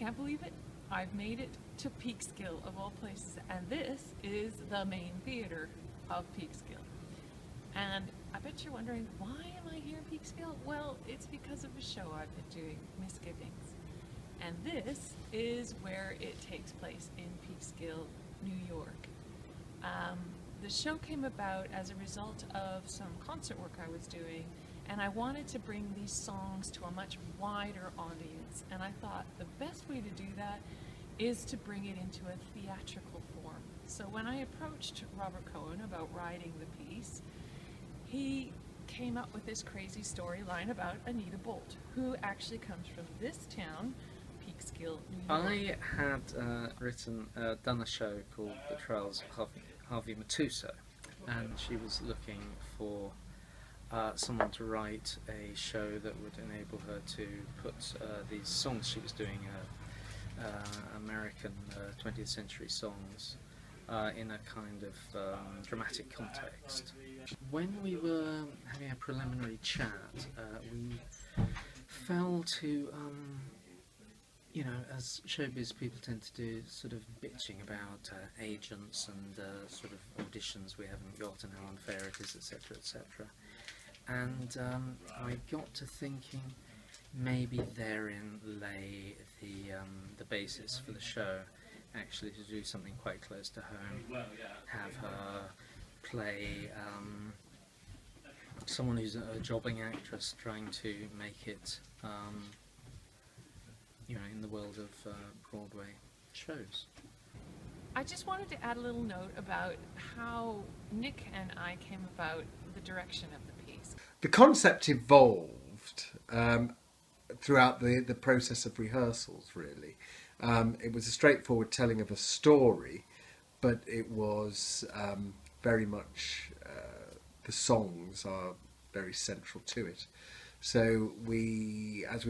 can't believe it, I've made it to Peekskill of all places, and this is the main theater of Peekskill. And I bet you're wondering, why am I here in Peekskill? Well, it's because of a show I've been doing, Misgivings. And this is where it takes place, in Peekskill, New York. The show came about as a result of some concert work I was doing, and I wanted to bring these songs to a much wider audience. And I thought the best way to do that is to bring it into a theatrical form. So when I approached Robert Cohen about writing the piece, he came up with this crazy storyline about Anita Bolt, who actually comes from this town, Peekskill, New York. I had done a show called The Trials of Harvey Matuso, and she was looking for someone to write a show that would enable her to put these songs she was doing, American 20th century songs, in a kind of dramatic context. When we were having a preliminary chat, we fell to you know, as showbiz people tend to do, sort of bitching about agents and sort of auditions we haven't got and how unfair it is, etc., etc. And I got to thinking maybe therein lay the basis for the show, actually to do something quite close to home, have her play someone who's a jobbing actress trying to make it you know, in the world of Broadway shows. I just wanted to add a little note about how Nick and I came about the direction of the piece. The concept evolved throughout the process of rehearsals, really. It was a straightforward telling of a story, but it was very much, the songs are very central to it. So as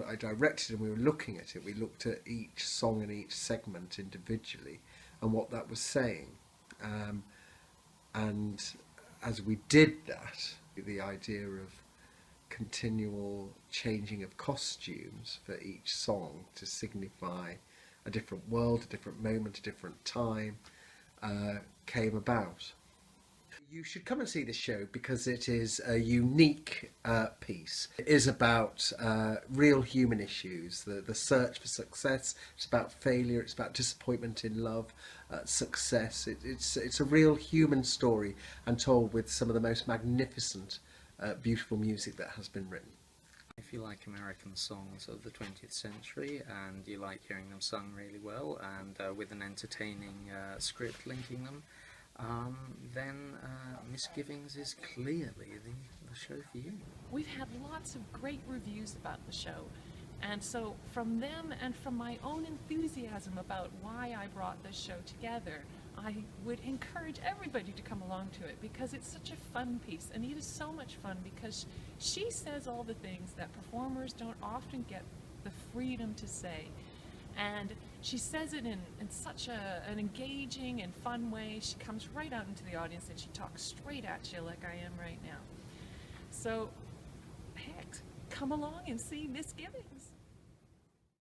I directed and we were looking at it, we looked at each song and each segment individually and what that was saying. And as we did that, the idea of continual changing of costumes for each song to signify a different world, a different moment, a different time, came about. You should come and see this show because it is a unique piece. It is about real human issues, the search for success. It's about failure, it's about disappointment in love, success. It's a real human story and told with some of the most magnificent, beautiful music that has been written. If you like American songs of the 20th century and you like hearing them sung really well and with an entertaining script linking them, then Misgivings is clearly the show for you. We've had lots of great reviews about the show, and so from them and from my own enthusiasm about why I brought this show together, I would encourage everybody to come along to it because it's such a fun piece. Anita's so much fun because she says all the things that performers don't often get the freedom to say. And she says it in such an engaging and fun way. She comes right out into the audience and she talks straight at you like I am right now. So, heck, come along and see Misgivings.